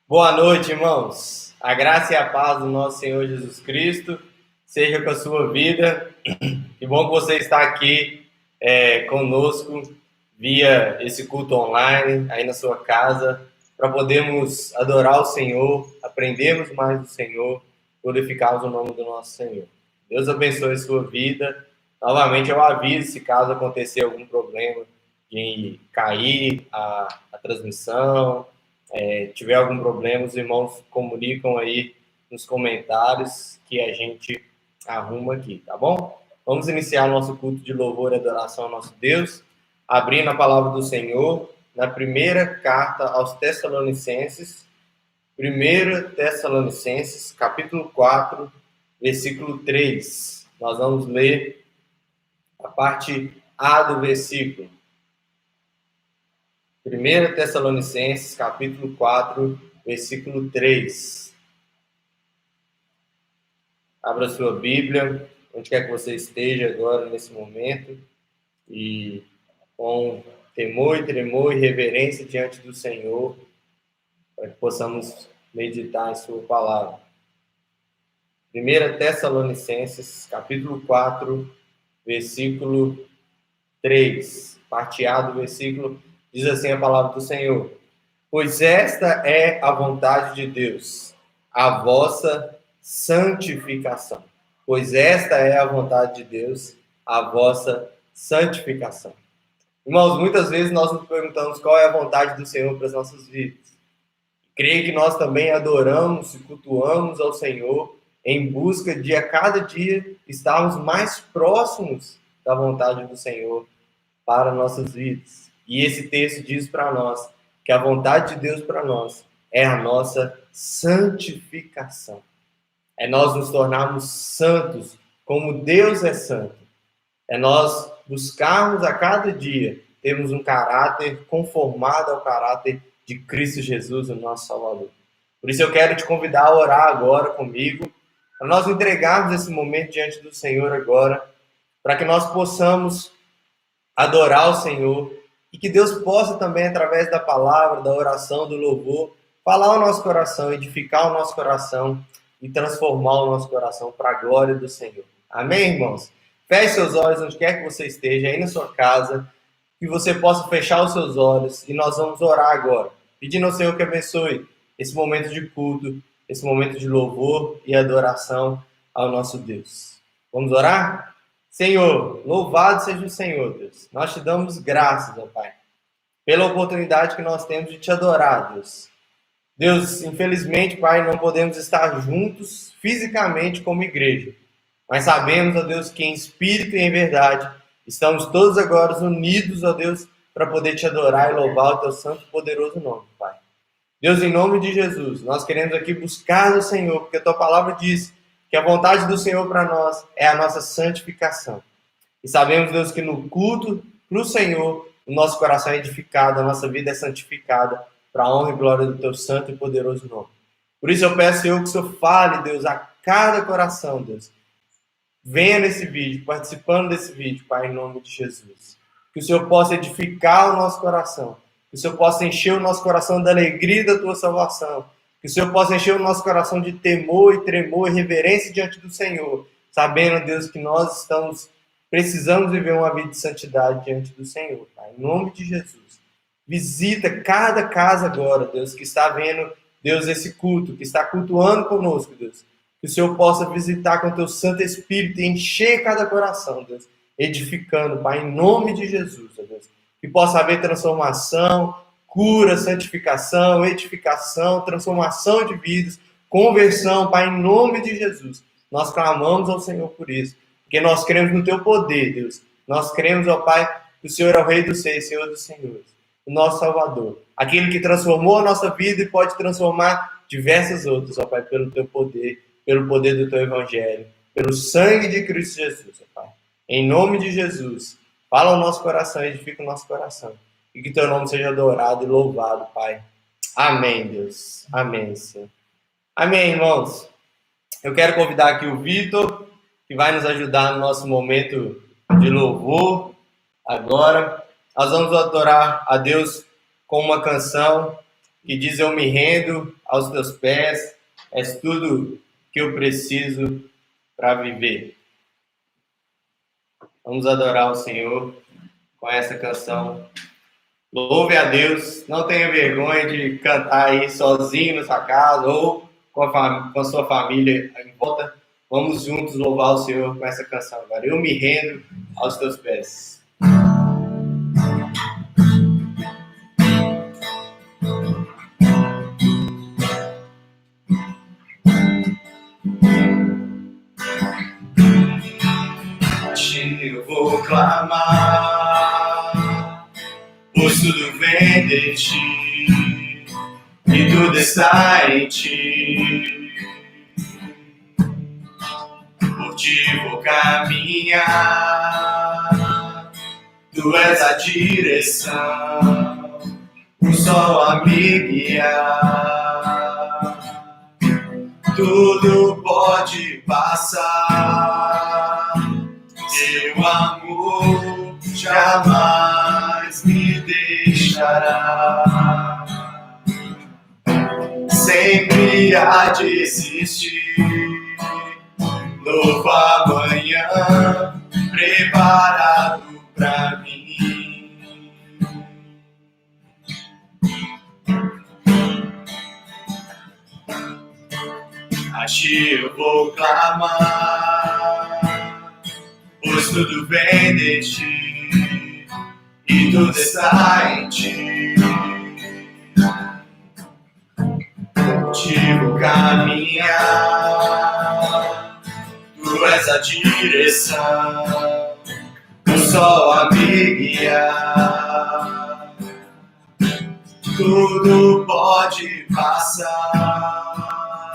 Boa noite, irmãos. A graça e a paz do nosso Senhor Jesus Cristo seja com a sua vida. Que bom que você está aqui conosco via esse culto online, aí na sua casa, para podermos adorar o Senhor, aprendermos mais do Senhor, glorificarmos o nome do nosso Senhor. Deus abençoe a sua vida. Novamente eu aviso se caso acontecer algum problema de cair a transmissão, tiver algum problema, os irmãos comunicam aí nos comentários que a gente arruma aqui, tá bom? Vamos iniciar nosso culto de louvor e adoração ao nosso Deus, abrindo a palavra do Senhor na primeira carta aos Tessalonicenses, 1 Tessalonicenses, capítulo 4, versículo 3. Nós vamos ler a parte A do versículo. 1 Tessalonicenses, capítulo 4, versículo 3. Abra sua Bíblia, onde quer que você esteja agora, nesse momento, e com temor e tremor e reverência diante do Senhor, para que possamos meditar em sua palavra. 1 Tessalonicenses, capítulo 4, versículo 3. Parte A do versículo, diz assim a palavra do Senhor: Pois esta é a vontade de Deus, a vossa santificação. Pois esta é a vontade de Deus, a vossa santificação. Irmãos, muitas vezes nós nos perguntamos qual é a vontade do Senhor para as nossas vidas. Creio que nós também adoramos e cultuamos ao Senhor em busca de, a cada dia, estarmos mais próximos da vontade do Senhor para nossas vidas. E esse texto diz para nós que a vontade de Deus para nós é a nossa santificação. É nós nos tornarmos santos como Deus é santo. É nós buscarmos a cada dia termos um caráter conformado ao caráter de Cristo Jesus, o nosso Salvador. Por isso eu quero te convidar a orar agora comigo, para nós entregarmos esse momento diante do Senhor agora, para que nós possamos adorar o Senhor e que Deus possa também, através da palavra, da oração, do louvor, falar ao nosso coração, edificar o nosso coração e transformar o nosso coração para a glória do Senhor. Amém, irmãos? Feche seus olhos onde quer que você esteja, aí na sua casa, que você possa fechar os seus olhos e nós vamos orar agora, pedindo ao Senhor que abençoe esse momento de culto, esse momento de louvor e adoração ao nosso Deus. Vamos orar? Senhor, louvado seja o Senhor, Deus. Nós te damos graças, ó Pai, pela oportunidade que nós temos de te adorar, Deus. Deus, infelizmente, Pai, não podemos estar juntos fisicamente como igreja, mas sabemos, ó Deus, que em espírito e em verdade estamos todos agora unidos, ó Deus, para poder te adorar e louvar o teu santo e poderoso nome, Pai. Deus, em nome de Jesus, nós queremos aqui buscar o Senhor, porque a tua palavra diz que a vontade do Senhor para nós é a nossa santificação. E sabemos, Deus, que no culto para o Senhor, o nosso coração é edificado, a nossa vida é santificada para a honra e glória do teu santo e poderoso nome. Por isso eu peço, Senhor, que o Senhor fale, Deus, a cada coração, Deus. Venha nesse vídeo, participando desse vídeo, Pai, em nome de Jesus. Que o Senhor possa edificar o nosso coração. Que o Senhor possa encher o nosso coração da alegria da tua salvação. Que o Senhor possa encher o nosso coração de temor e tremor e reverência diante do Senhor, sabendo, Deus, que nós precisamos viver uma vida de santidade diante do Senhor, Pai. Em nome de Jesus. Visita cada casa agora, Deus, que está vendo, Deus, esse culto, que está cultuando conosco, Deus. Que o Senhor possa visitar com o teu Santo Espírito e encher cada coração, Deus, edificando, Pai, em nome de Jesus, Deus. Que possa haver transformação, cura, santificação, edificação, transformação de vidas, conversão, Pai, em nome de Jesus. Nós clamamos ao Senhor por isso, porque nós cremos no teu poder, Deus. Nós cremos, ó Pai, que o Senhor é o Rei dos Reis, Senhor dos Senhores, o nosso Salvador, aquele que transformou a nossa vida e pode transformar diversas outras, ó Pai, pelo teu poder, pelo poder do teu Evangelho, pelo sangue de Cristo Jesus, ó Pai. Em nome de Jesus, fala ao nosso coração, edifica o nosso coração. E que teu nome seja adorado e louvado, Pai. Amém, Deus. Amém, Senhor. Amém, irmãos. Eu quero convidar aqui o Vitor, que vai nos ajudar no nosso momento de louvor. Agora, nós vamos adorar a Deus com uma canção que diz: eu me rendo aos teus pés, és tudo que eu preciso para viver. Vamos adorar o Senhor com essa canção. Louve a Deus, não tenha vergonha de cantar aí sozinho na sua casa ou com a sua família em volta. Vamos juntos louvar o Senhor com essa canção agora. Eu me rendo aos teus pés. Eu vou clamar, pois tudo vem de ti e tudo está em ti. Por ti vou caminhar, tu és a direção, o sol a me guiar. Tudo pode passar, teu amor jamais me deixará. Sempre há de existir novo amanhã preparado pra mim. A ti eu vou clamar, pois tudo vem de ti e tudo está em ti. Te vou caminhar, tu és a direção, o sol a me guiar. Tudo pode passar,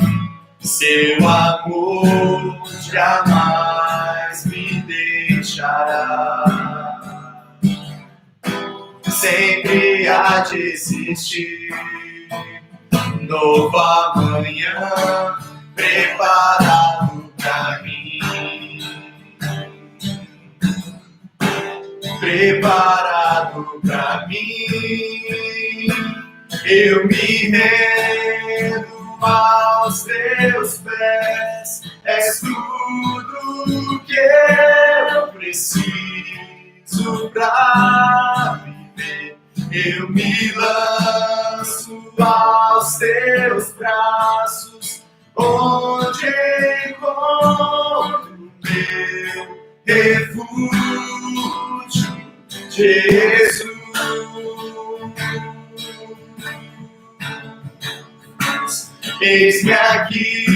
seu amor jamais me deixará. Sempre há de existir novo amanhã preparado pra mim. Preparado pra mim. Eu me rendo aos teus pés, és tudo que eu preciso pra viver. Eu me lanço aos teus braços, onde encontro meu refúgio, Jesus. Eis-me aqui,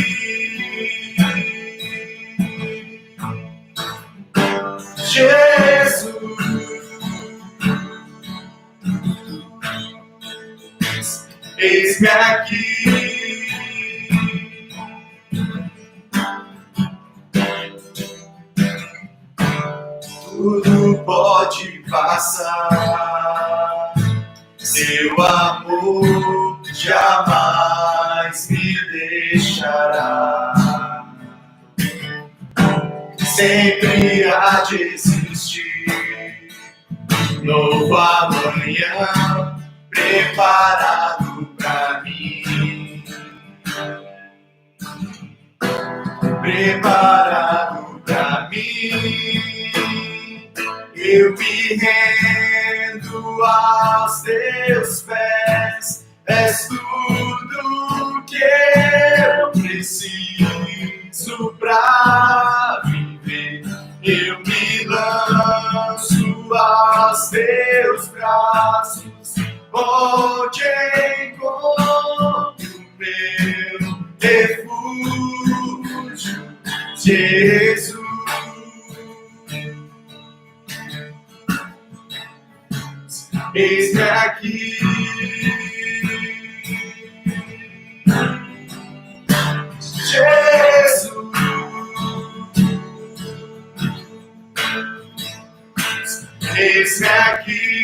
Jesus. Eis-me aqui, tudo pode passar, seu amor jamais me deixará. Sempre há de existir novo amanhã preparado pra mim. Preparado pra mim. Eu me rendo aos teus pés, és tudo que eu preciso pra viver. Eu me lanço aos teus braços, onde encontro meu refúgio, Jesus. Eis-me aqui, Jesus. Eis-me aqui,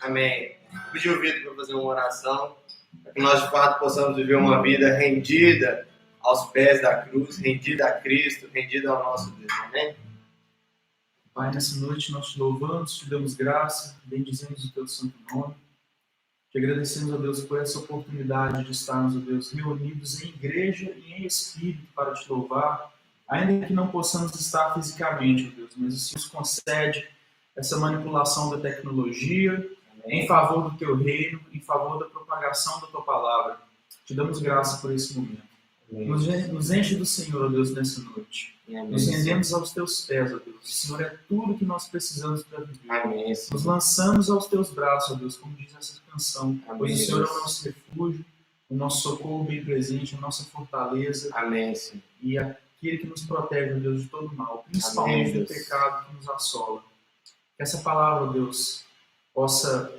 amém. Vou pedir o Vitor para fazer uma oração, para que nós de fato possamos viver uma vida rendida aos pés da cruz, rendida a Cristo, rendida ao nosso Deus, amém? Pai, nessa noite nós te louvamos, te damos graça, bendizemos o teu santo nome. Te agradecemos, ó Deus, por essa oportunidade de estarmos, ó Deus, reunidos em igreja e em espírito para te louvar, ainda que não possamos estar fisicamente, ó Deus, mas o Senhor nos concede essa manipulação da tecnologia em favor do teu reino, em favor da propagação da tua palavra. Te damos graça por esse momento. Nos enche do Senhor, ó Deus, nessa noite. Amém. Nos rendemos aos teus pés, ó Deus. O Senhor é tudo que nós precisamos para viver. Amém. Nos lançamos aos teus braços, ó Deus, como diz essa canção. Amém. Pois o Senhor é o nosso refúgio, o nosso socorro bem presente, a nossa fortaleza. Amém. E aquele que nos protege, ó Deus, de todo mal, principalmente Amém, do pecado que nos assola. Que essa palavra, ó Deus, possa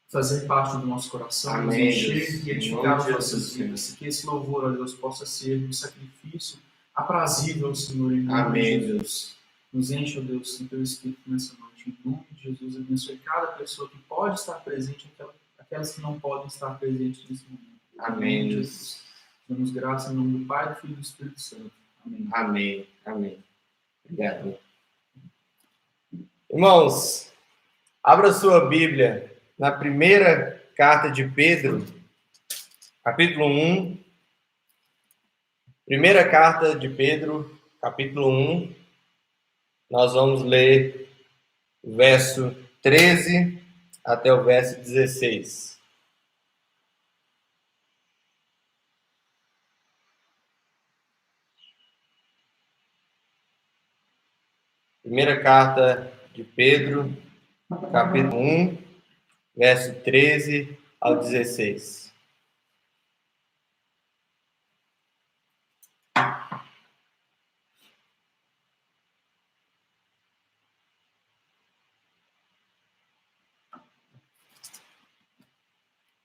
fazer parte do nosso coração, Amém, nos encher e edificar as nossas vidas. Que esse louvor, ó Deus, possa ser um sacrifício aprazível ao Senhor em nome Amém, de Jesus. Nos enche, ó Deus, do teu Espírito nessa noite. Em nome de Jesus, abençoe cada pessoa que pode estar presente, aquelas que não podem estar presentes nesse momento. Amém, Jesus. Damos graça em nome do Pai, do Filho e do Espírito Santo. Amém. Amém. Amém. Obrigado. Irmãos, abra sua Bíblia na primeira carta de Pedro, capítulo 1. Primeira carta de Pedro, capítulo 1. Nós vamos ler o verso 13 até o verso 16. Primeira carta de Pedro, capítulo 1. Verso 13 ao 16.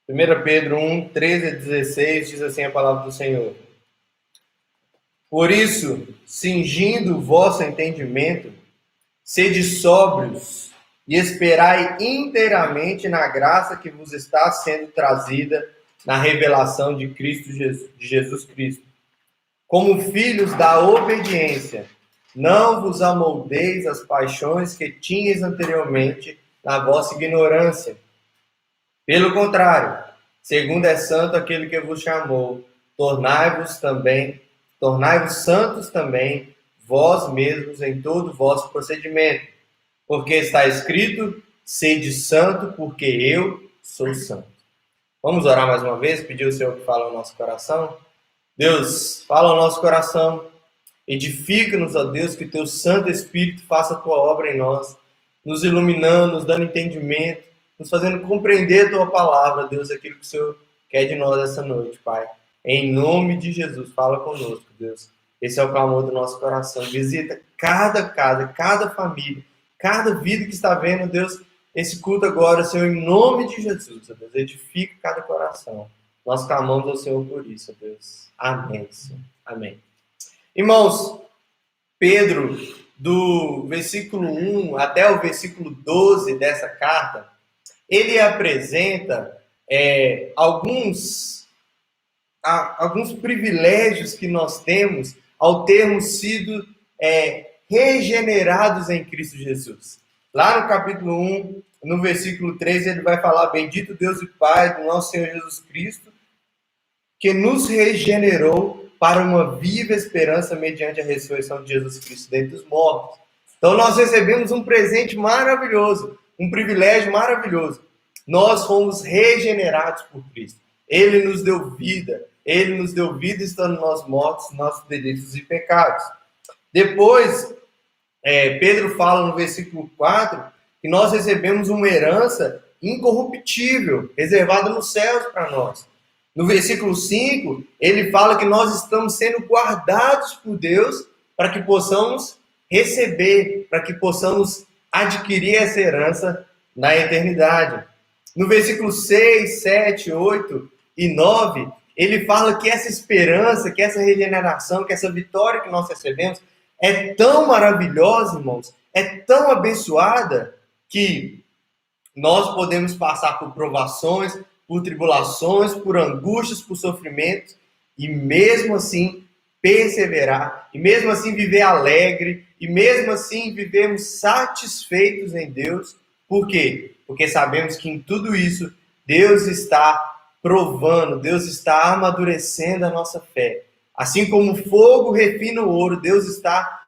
Primeira Pedro 1, 13 a 16, diz assim a palavra do Senhor. Por isso, cingindo o vosso entendimento, sede sóbrios, e esperai inteiramente na graça que vos está sendo trazida na revelação de Jesus Cristo. Como filhos da obediência, não vos amoldeis as paixões que tinhas anteriormente na vossa ignorância. Pelo contrário, segundo é santo aquele que vos chamou, tornai-vos santos também, vós mesmos em todo o vosso procedimento. Porque está escrito, sede santo, porque eu sou santo. Vamos orar mais uma vez, pedir ao Senhor que fale ao nosso coração. Deus, fala ao nosso coração, edifica-nos, ó Deus, que teu Santo Espírito faça a tua obra em nós, nos iluminando, nos dando entendimento, nos fazendo compreender a tua palavra, Deus, aquilo que o Senhor quer de nós essa noite, Pai. Em nome de Jesus, fala conosco, Deus. Esse é o clamor do nosso coração. Visita cada casa, cada família, cada vida que está vendo, Deus, esse culto agora, Senhor, em nome de Jesus, Deus, edifica cada coração. Nós clamamos ao Senhor por isso, Deus. Amém, Senhor. Amém. Irmãos, Pedro, do versículo 1 até o versículo 12 dessa carta, ele apresenta alguns privilégios que nós temos ao termos sido regenerados em Cristo Jesus. Lá no capítulo 1, no versículo 3, ele vai falar: bendito Deus e Pai do nosso Senhor Jesus Cristo, que nos regenerou para uma viva esperança mediante a ressurreição de Jesus Cristo dentre os mortos. Então nós recebemos um presente maravilhoso, um privilégio maravilhoso. Nós fomos regenerados por Cristo. Ele nos deu vida estando nós mortos, nossos delitos e pecados. Depois, Pedro fala no versículo 4 que nós recebemos uma herança incorruptível, reservada nos céus para nós. No versículo 5, ele fala que nós estamos sendo guardados por Deus para que possamos receber, para que possamos adquirir essa herança na eternidade. No versículo 6, 7, 8 e 9, ele fala que essa esperança, que essa regeneração, que essa vitória que nós recebemos é tão maravilhosa, irmãos, é tão abençoada, que nós podemos passar por provações, por tribulações, por angústias, por sofrimentos, e mesmo assim perseverar, e mesmo assim viver alegre, e mesmo assim vivemos satisfeitos em Deus. Por quê? Porque sabemos que em tudo isso Deus está provando, Deus está amadurecendo a nossa fé. Assim como o fogo refina o ouro, Deus está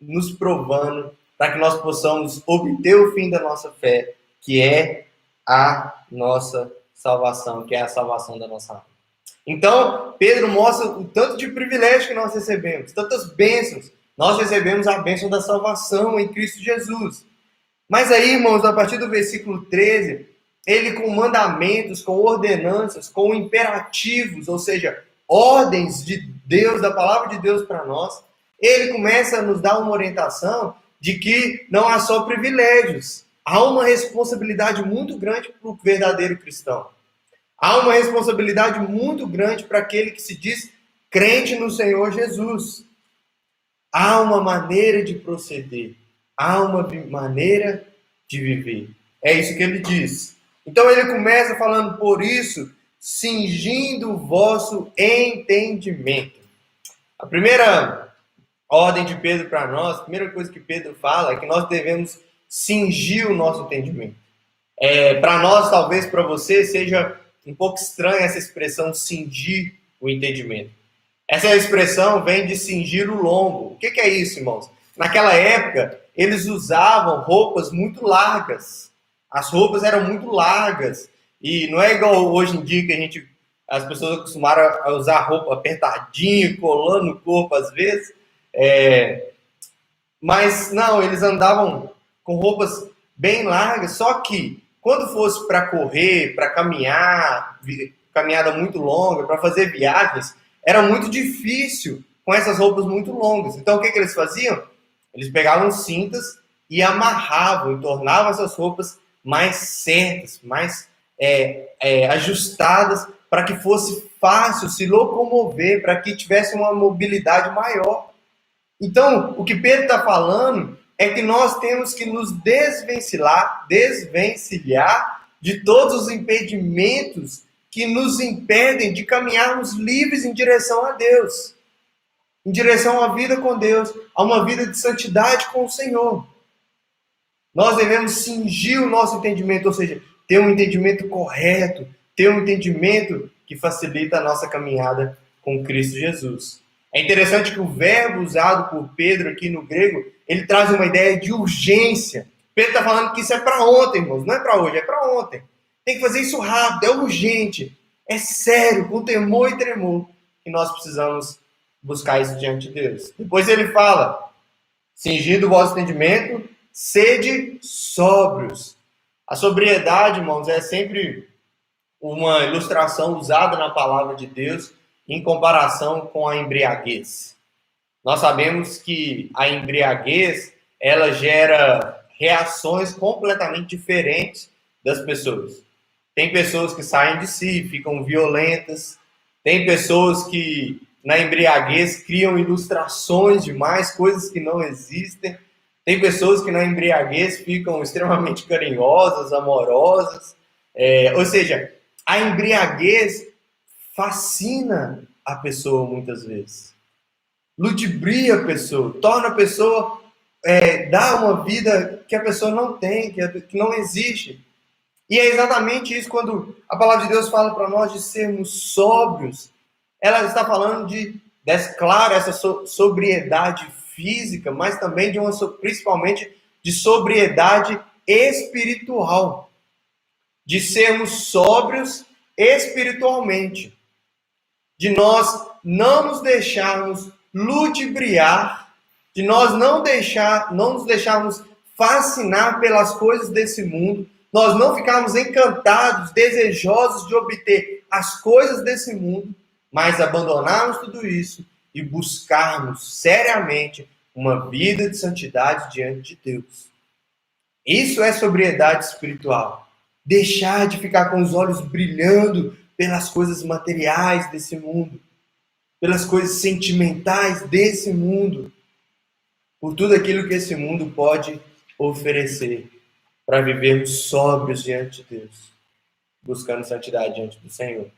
nos provando para que nós possamos obter o fim da nossa fé, que é a nossa salvação, que é a salvação da nossa alma. Então, Pedro mostra o tanto de privilégio que nós recebemos, tantas bênçãos. Nós recebemos a bênção da salvação em Cristo Jesus. Mas aí, irmãos, a partir do versículo 13, ele com mandamentos, com ordenanças, com imperativos, ou seja, ordens de Deus, da palavra de Deus para nós, ele começa a nos dar uma orientação de que não há só privilégios. Há uma responsabilidade muito grande para o verdadeiro cristão. Há uma responsabilidade muito grande para aquele que se diz crente no Senhor Jesus. Há uma maneira de proceder. Há uma maneira de viver. É isso que ele diz. Então ele começa falando, por isso, cingindo o vosso entendimento. A primeira ordem de Pedro para nós, a primeira coisa que Pedro fala é que nós devemos cingir o nosso entendimento. Para nós, talvez para você, seja um pouco estranha essa expressão cingir o entendimento. Essa expressão vem de cingir o lombo. O que é isso, irmãos? Naquela época, eles usavam roupas muito largas. As roupas eram muito largas. E não é igual hoje em dia que as pessoas acostumaram a usar roupa apertadinha, colando no corpo às vezes. Mas não, eles andavam com roupas bem largas, só que quando fosse para correr, para caminhar, caminhada muito longa, para fazer viagens, era muito difícil com essas roupas muito longas. Então o que eles faziam? Eles pegavam cintas e amarravam e tornavam essas roupas mais certas, mais ajustadas, para que fosse fácil se locomover, para que tivesse uma mobilidade maior. Então, o que Pedro está falando é que nós temos que nos desvencilhar de todos os impedimentos que nos impedem de caminharmos livres em direção a Deus, em direção à vida com Deus, a uma vida de santidade com o Senhor. Nós devemos cingir o nosso entendimento, ou seja, ter um entendimento correto, ter um entendimento que facilita a nossa caminhada com Cristo Jesus. É interessante que o verbo usado por Pedro aqui no grego, ele traz uma ideia de urgência. Pedro está falando que isso é para ontem, irmãos, não é para hoje, é para ontem. Tem que fazer isso rápido, é urgente, é sério, com temor e tremor, que nós precisamos buscar isso diante de Deus. Depois ele fala, cingindo o vosso entendimento, sede sóbrios. A sobriedade, irmãos, é sempre uma ilustração usada na palavra de Deus em comparação com a embriaguez. Nós sabemos que a embriaguez, ela gera reações completamente diferentes das pessoas. Tem pessoas que saem de si, ficam violentas. Tem pessoas que, na embriaguez, criam ilustrações demais, coisas que não existem. Tem pessoas que, na embriaguez, ficam extremamente carinhosas, amorosas. Ou seja, a embriaguez fascina a pessoa muitas vezes. Ludibria a pessoa, torna a pessoa, dá uma vida que a pessoa não tem, que não existe. E é exatamente isso quando a palavra de Deus fala para nós de sermos sóbrios. Ela está falando claro, essa sobriedade física, mas também principalmente de sobriedade espiritual. De sermos sóbrios espiritualmente. De nós não nos deixarmos ludibriar, de nós não nos deixarmos fascinar pelas coisas desse mundo, nós não ficarmos encantados, desejosos de obter as coisas desse mundo, mas abandonarmos tudo isso e buscarmos seriamente uma vida de santidade diante de Deus. Isso é sobriedade espiritual. Deixar de ficar com os olhos brilhando pelas coisas materiais desse mundo, pelas coisas sentimentais desse mundo, por tudo aquilo que esse mundo pode oferecer, para vivermos sóbrios diante de Deus, buscando santidade diante do Senhor.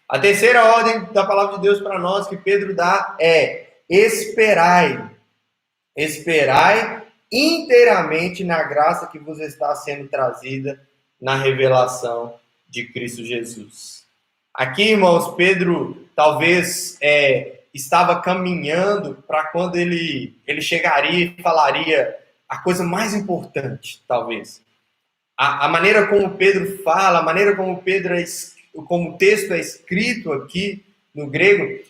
A terceira ordem da palavra de Deus para nós que Pedro dá é esperai. esperai inteiramente na graça que vos está sendo trazida na revelação de Cristo Jesus. Aqui, irmãos, Pedro talvez estava caminhando para quando ele chegaria e falaria a coisa mais importante, talvez. A maneira como Pedro fala, a maneira como como o texto é escrito aqui no grego,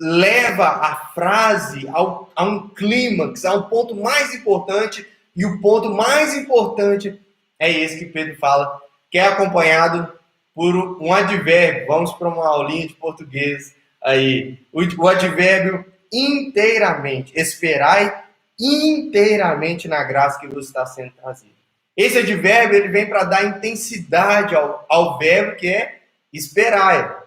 leva a frase a um clímax, a um ponto mais importante, e o ponto mais importante é esse que Pedro fala, que é acompanhado por um advérbio. Vamos para uma aulinha de português aí. O advérbio inteiramente. Esperai inteiramente na graça que vos está sendo trazida. Esse advérbio ele vem para dar intensidade ao verbo que é esperar.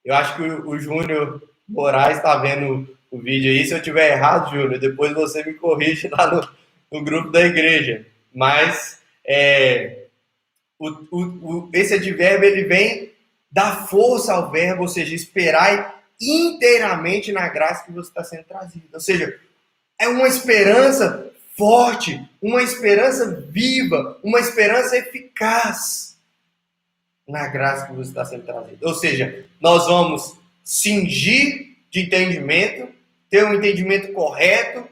Eu acho que o Júnior Moraes está vendo o vídeo aí. Se eu estiver errado, Júnior, depois você me corrige lá no grupo da igreja. Mas esse advérbio ele vem dar força ao verbo, ou seja, esperar inteiramente na graça que você está sendo trazido. Ou seja, é uma esperança forte, uma esperança viva, uma esperança eficaz na graça que você está sendo trazido. Ou seja, nós vamos cingir de entendimento, ter um entendimento correto,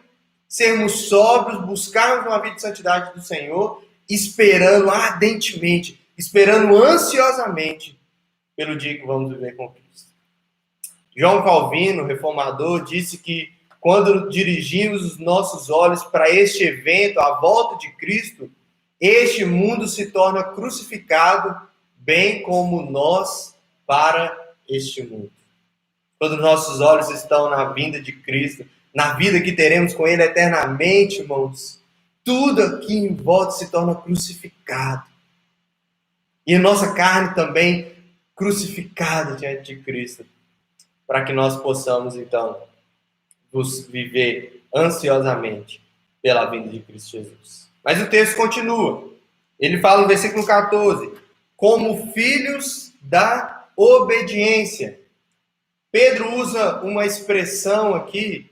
sermos sóbrios, buscarmos uma vida de santidade do Senhor, esperando ardentemente, esperando ansiosamente pelo dia que vamos viver com Cristo. João Calvino, reformador, disse que quando dirigimos os nossos olhos para este evento, a volta de Cristo, este mundo se torna crucificado, bem como nós para este mundo. Quando nossos olhos estão na vinda de Cristo, na vida que teremos com Ele eternamente, irmãos, tudo aqui em volta se torna crucificado. E a nossa carne também crucificada diante de Cristo, para que nós possamos, então, viver ansiosamente pela vinda de Cristo Jesus. Mas o texto continua. Ele fala no versículo 14, como filhos da obediência. Pedro usa uma expressão aqui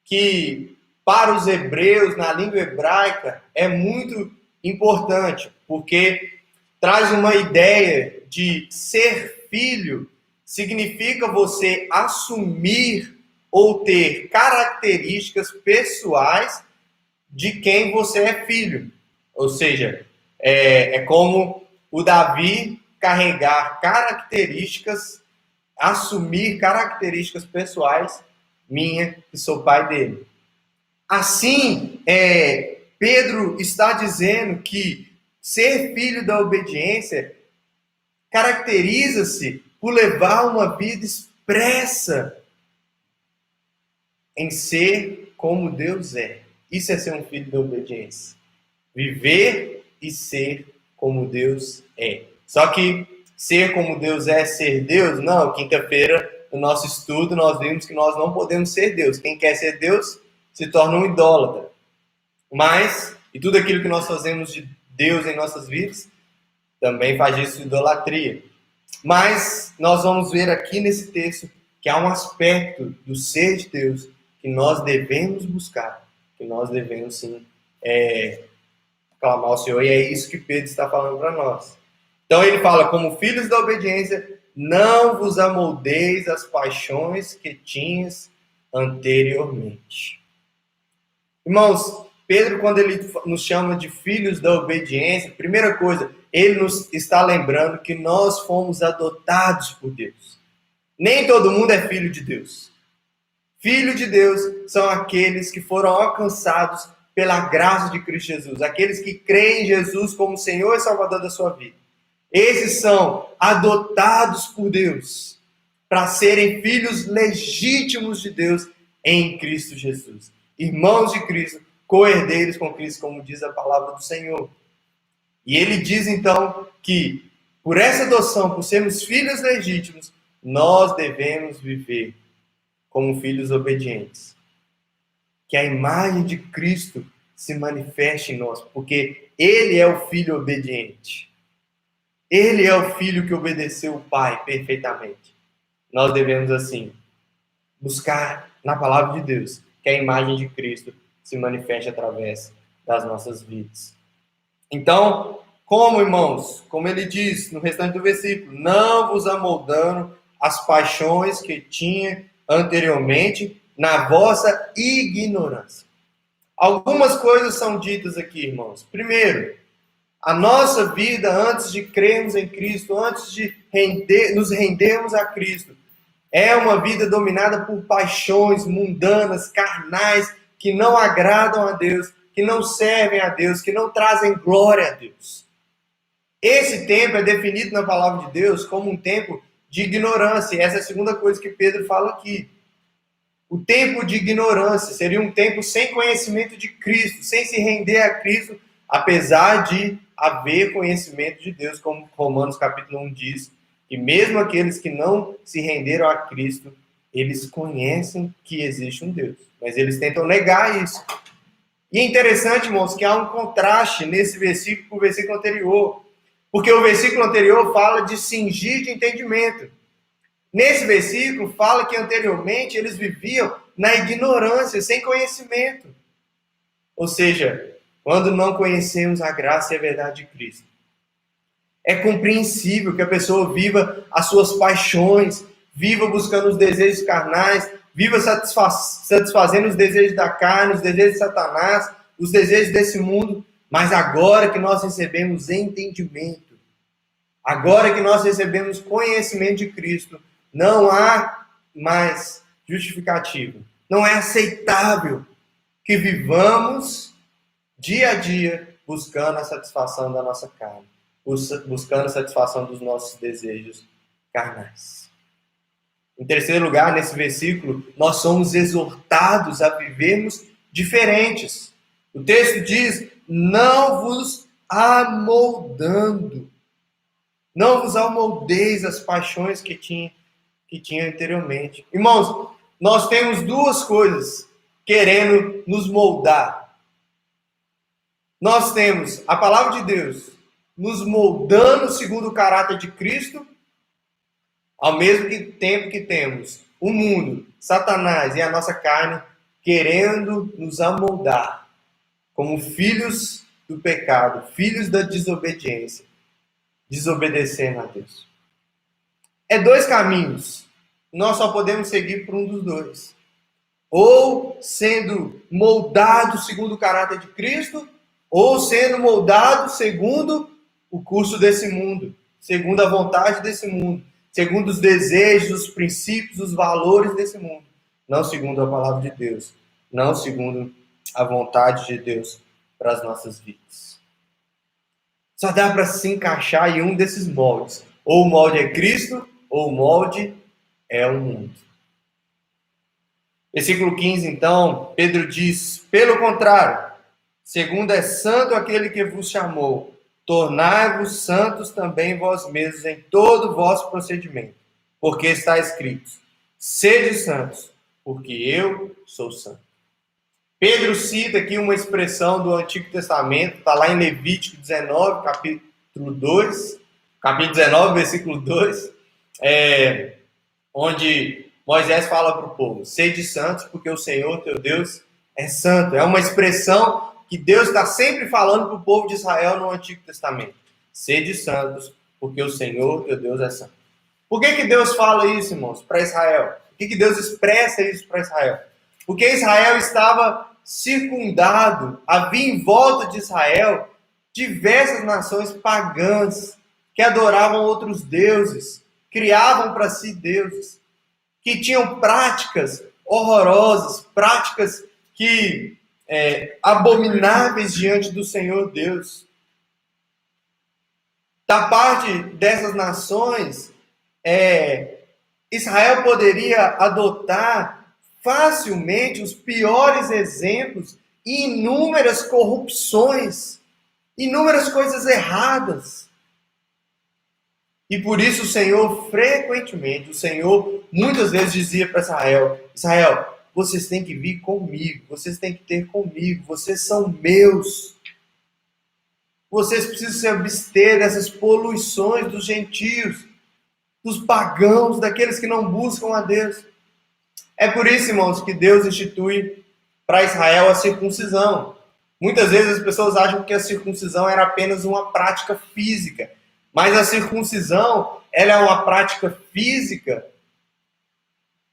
que, para os hebreus, na língua hebraica, é muito importante, porque traz uma ideia de ser filho, significa você assumir ou ter características pessoais de quem você é filho. Ou seja, é como o Davi carregar características, assumir características pessoais minha, que sou pai dele. Assim, Pedro está dizendo que ser filho da obediência caracteriza-se por levar uma vida expressa em ser como Deus é. Isso é ser um filho da obediência. Viver e ser como Deus é. Só que ser como Deus é ser Deus? Não, quinta-feira, no nosso estudo, nós vimos que nós não podemos ser Deus. Quem quer ser Deus se torna um idólatra. Mas, e tudo aquilo que nós fazemos de Deus em nossas vidas, também faz isso de idolatria. Mas nós vamos ver aqui nesse texto que há um aspecto do ser de Deus que nós devemos buscar, que nós devemos sim clamar ao Senhor, e é isso que Pedro está falando para nós. Então ele fala, como filhos da obediência, não vos amoldeis as paixões que tinhas anteriormente. Irmãos, Pedro, quando ele nos chama de filhos da obediência, primeira coisa, ele nos está lembrando que nós fomos adotados por Deus. Nem todo mundo é filho de Deus. Filho de Deus são aqueles que foram alcançados pela graça de Cristo Jesus, aqueles que creem em Jesus como Senhor e Salvador da sua vida. Esses são adotados por Deus para serem filhos legítimos de Deus em Cristo Jesus. Irmãos de Cristo, co-herdeiros com Cristo, como diz a palavra do Senhor. E ele diz então que por essa adoção, por sermos filhos legítimos, nós devemos viver como filhos obedientes. Que a imagem de Cristo se manifeste em nós, porque Ele é o Filho obediente. Ele é o Filho que obedeceu o Pai perfeitamente. Nós devemos, assim, buscar na palavra de Deus que a imagem de Cristo se manifeste através das nossas vidas. Então, como, irmãos? Como ele diz no restante do versículo, não vos amoldando as paixões que tinha anteriormente na vossa ignorância. Algumas coisas são ditas aqui, irmãos. Primeiro, a nossa vida antes de crermos em Cristo, antes de nos rendermos a Cristo, é uma vida dominada por paixões mundanas, carnais, que não agradam a Deus, que não servem a Deus, que não trazem glória a Deus. Esse tempo é definido na palavra de Deus como um tempo de ignorância. Essa é a segunda coisa que Pedro fala aqui. O tempo de ignorância seria um tempo sem conhecimento de Cristo, sem se render a Cristo, apesar de haver conhecimento de Deus, como Romanos capítulo 1 diz, que mesmo aqueles que não se renderam a Cristo, eles conhecem que existe um Deus, mas eles tentam negar isso. E é interessante, irmãos, que há um contraste nesse versículo com o versículo anterior, porque o versículo anterior fala de cingir de entendimento. Nesse versículo fala que anteriormente eles viviam na ignorância, sem conhecimento. Ou seja, quando não conhecemos a graça e a verdade de Cristo, é compreensível que a pessoa viva as suas paixões, viva buscando os desejos carnais, viva satisfazendo os desejos da carne, os desejos de Satanás, os desejos desse mundo. Mas agora que nós recebemos entendimento, agora que nós recebemos conhecimento de Cristo, não há mais justificativa. Não é aceitável que vivamos dia a dia buscando a satisfação da nossa carne, buscando a satisfação dos nossos desejos carnais. Em terceiro lugar, nesse versículo, nós somos exortados a vivermos diferentes. O texto diz, não vos amoldando. Não vos amoldeis as paixões que tinha anteriormente. Irmãos, nós temos duas coisas querendo nos moldar. Nós temos a palavra de Deus nos moldando segundo o caráter de Cristo, ao mesmo tempo que temos o mundo, Satanás e a nossa carne querendo nos amoldar como filhos do pecado, filhos da desobediência, desobedecendo a Deus. É dois caminhos. Nós só podemos seguir por um dos dois. Ou sendo moldado segundo o caráter de Cristo, ou sendo moldado segundo o curso desse mundo, segundo a vontade desse mundo, segundo os desejos, os princípios, os valores desse mundo, não segundo a palavra de Deus, não segundo a vontade de Deus para as nossas vidas. Só dá para se encaixar em um desses moldes. Ou o molde é Cristo, ou o molde é o mundo. Versículo 15, então, Pedro diz, pelo contrário, segundo é santo aquele que vos chamou, tornai-vos santos também vós mesmos em todo o vosso procedimento, porque está escrito, sede santos, porque eu sou santo. Pedro cita aqui uma expressão do Antigo Testamento, está lá em Levítico 19, capítulo 2, capítulo 19, versículo 2, onde Moisés fala para o povo, sede santos, porque o Senhor, teu Deus, é santo. É uma expressão que Deus está sempre falando para o povo de Israel no Antigo Testamento. Sede santos, porque o Senhor, teu Deus, é santo. Por que Deus fala isso, irmãos, para Israel? Por que Deus expressa isso para Israel? Porque Israel estava circundado, havia em volta de Israel diversas nações pagãs que adoravam outros deuses, criavam para si deuses, que tinham práticas horrorosas, práticas que abomináveis diante do Senhor Deus. Da parte dessas nações, Israel poderia adotar facilmente os piores exemplos e inúmeras corrupções, inúmeras coisas erradas. E por isso o Senhor, frequentemente, muitas vezes dizia para Israel, vocês têm que vir comigo, vocês têm que ter comigo, vocês são meus. Vocês precisam se abster dessas poluições dos gentios, dos pagãos, daqueles que não buscam a Deus. É por isso, irmãos, que Deus institui para Israel a circuncisão. Muitas vezes as pessoas acham que a circuncisão era apenas uma prática física, mas a circuncisão, ela é uma prática física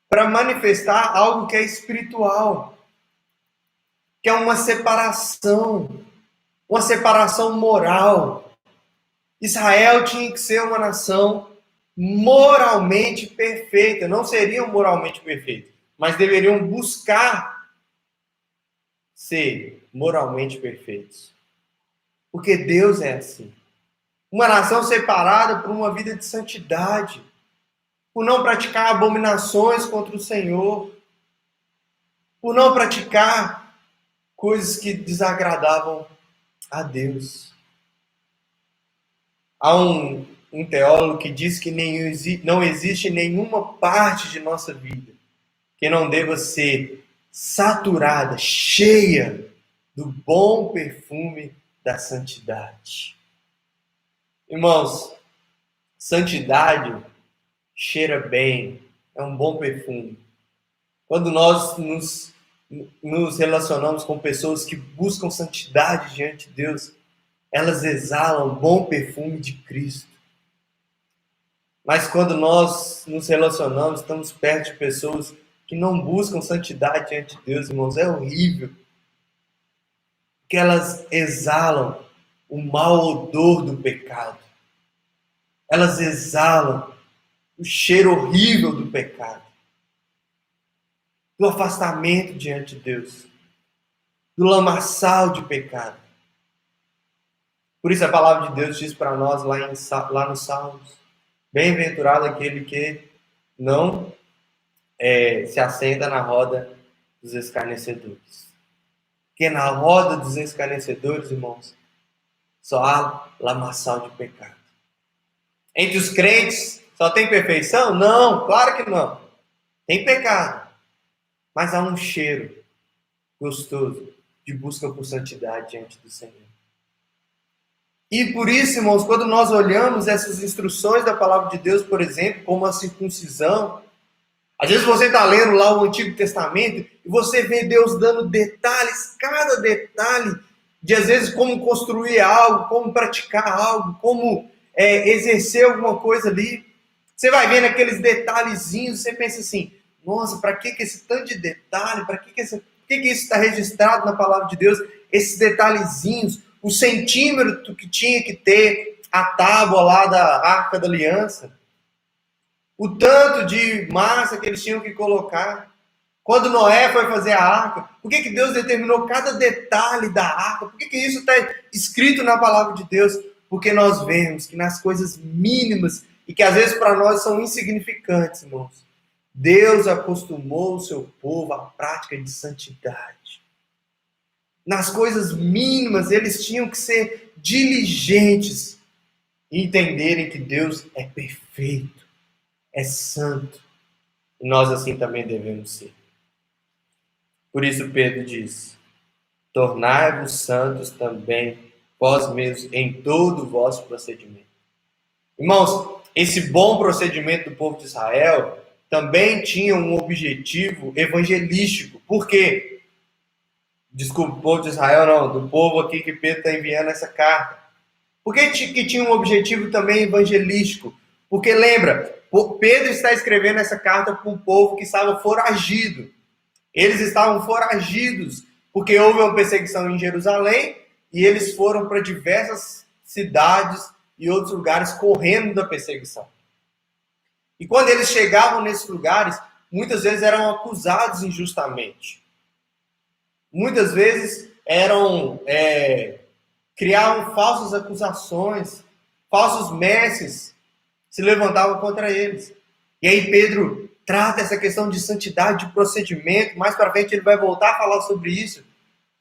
para manifestar algo que é espiritual, que é uma separação moral. Israel tinha que ser uma nação moralmente perfeita. Não seriam moralmente perfeitos, mas deveriam buscar ser moralmente perfeitos. Porque Deus é assim. Uma nação separada por uma vida de santidade, por não praticar abominações contra o Senhor, por não praticar coisas que desagradavam a Deus. Há um teólogo que diz que não existe nenhuma parte de nossa vida que não deva ser saturada, cheia do bom perfume da santidade. Irmãos, santidade cheira bem, é um bom perfume. Quando nós nos relacionamos com pessoas que buscam santidade diante de Deus, elas exalam o bom perfume de Cristo. Mas quando nós nos relacionamos, estamos perto de pessoas que não buscam santidade diante de Deus, irmãos, é horrível. Que elas exalam o mau odor do pecado. Elas exalam o cheiro horrível do pecado. Do afastamento diante de Deus. Do lamaçal de pecado. Por isso a palavra de Deus diz para nós lá nos Salmos: bem-aventurado aquele que não se assenta na roda dos escarnecedores. Porque na roda dos escarnecedores, irmãos, só há lamaçal de pecado. Entre os crentes, só tem perfeição? Não, claro que não. Tem pecado. Mas há um cheiro gostoso de busca por santidade diante do Senhor. E por isso, irmãos, quando nós olhamos essas instruções da palavra de Deus, por exemplo, como a circuncisão, às vezes você está lendo lá o Antigo Testamento e você vê Deus dando detalhes, cada detalhe, de às vezes como construir algo, como praticar algo, como exercer alguma coisa ali. Você vai vendo aqueles detalhezinhos, você pensa assim, nossa, para que esse tanto de detalhe? Para que isso está registrado na palavra de Deus? Esses detalhezinhos, o centímetro que tinha que ter a tábua lá da Arca da Aliança, o tanto de massa que eles tinham que colocar. Quando Noé foi fazer a arca, por que Deus determinou cada detalhe da arca? Por que isso está escrito na palavra de Deus? Porque nós vemos que nas coisas mínimas, e que às vezes para nós são insignificantes, irmãos, Deus acostumou o seu povo à prática de santidade. Nas coisas mínimas, eles tinham que ser diligentes e entenderem que Deus é perfeito, é santo. E nós assim também devemos ser. Por isso Pedro diz: tornai-vos santos também vós mesmos em todo o vosso procedimento. Irmãos, esse bom procedimento do povo de Israel também tinha um objetivo evangelístico. Por quê? Desculpa, o povo de Israel não, do povo aqui que Pedro está enviando essa carta. Por que tinha um objetivo também evangelístico? Porque lembra, Pedro está escrevendo essa carta para um povo que estava foragido. Eles estavam foragidos porque houve uma perseguição em Jerusalém e eles foram para diversas cidades e outros lugares correndo da perseguição. E quando eles chegavam nesses lugares, muitas vezes eram acusados injustamente. Muitas vezes criavam falsas acusações, falsos mestres se levantavam contra eles. E aí Pedro trata essa questão de santidade, de procedimento. Mais para frente ele vai voltar a falar sobre isso,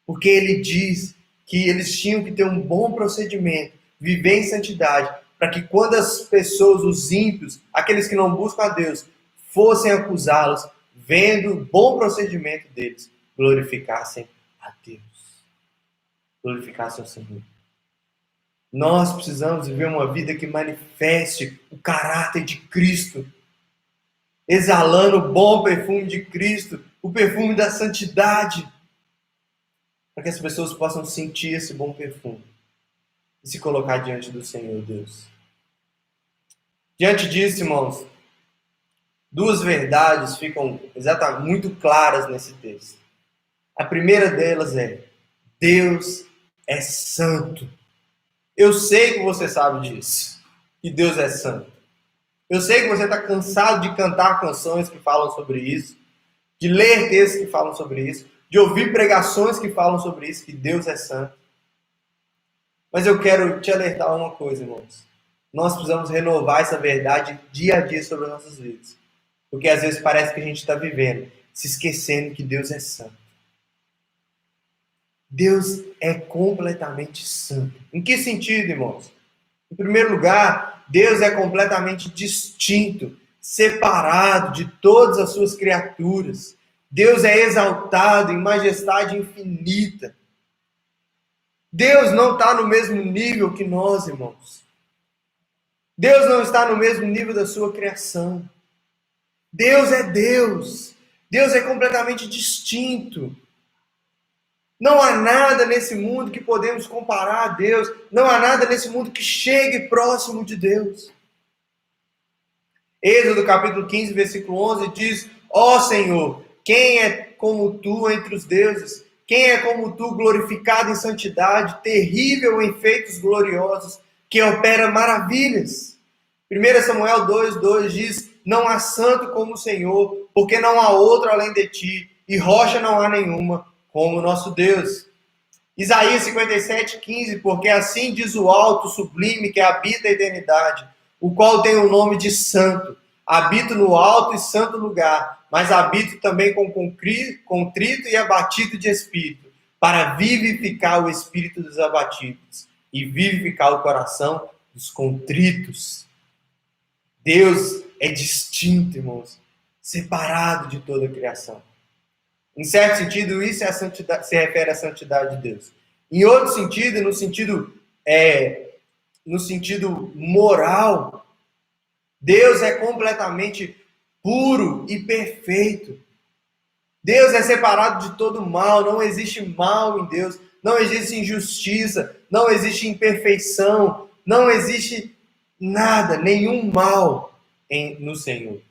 porque ele diz que eles tinham que ter um bom procedimento, viver em santidade, para que quando as pessoas, os ímpios, aqueles que não buscam a Deus, fossem acusá-los, vendo o bom procedimento deles, glorificassem a Deus, glorificassem o Senhor. Nós precisamos viver uma vida que manifeste o caráter de Cristo, exalando o bom perfume de Cristo, o perfume da santidade. para que as pessoas possam sentir esse bom perfume e se colocar diante do Senhor Deus. Diante disso, irmãos, duas verdades ficam exatamente muito claras nesse texto. A primeira delas é: Deus é santo. Eu sei que você sabe disso, que Deus é santo. Eu sei que você está cansado de cantar canções que falam sobre isso, de ler textos que falam sobre isso, de ouvir pregações que falam sobre isso, que Deus é santo. Mas eu quero te alertar uma coisa, irmãos. Nós precisamos renovar essa verdade dia a dia sobre as nossas vidas. Porque às vezes parece que a gente está vivendo, se esquecendo que Deus é santo. Deus é completamente santo. Em que sentido, irmãos? Em primeiro lugar, Deus é completamente distinto, separado de todas as suas criaturas. Deus é exaltado em majestade infinita. Deus não está no mesmo nível que nós, irmãos. Deus não está no mesmo nível da sua criação. Deus é Deus. Deus é completamente distinto. Não há nada nesse mundo que podemos comparar a Deus. Não há nada nesse mundo que chegue próximo de Deus. Êxodo capítulo 15, versículo 11 diz: Ó Senhor, quem é como tu entre os deuses? Quem é como tu, glorificado em santidade, terrível em feitos gloriosos, que opera maravilhas? 1 Samuel 2,2 diz: Não há santo como o Senhor, porque não há outro além de ti, e rocha não há nenhuma como o nosso Deus. Isaías 57,15, porque assim diz o alto, sublime, que habita a eternidade, o qual tem o nome de santo. Habito no alto e santo lugar, mas habito também com contrito e abatido de espírito, para vivificar o espírito dos abatidos e vivificar o coração dos contritos. Deus é distinto, irmãos, separado de toda a criação. Em certo sentido, isso é a santidade, se refere à santidade de Deus. Em outro sentido, no sentido moral, Deus é completamente puro e perfeito. Deus é separado de todo mal, não existe mal em Deus, não existe injustiça, não existe imperfeição, não existe nada, nenhum mal no Senhor.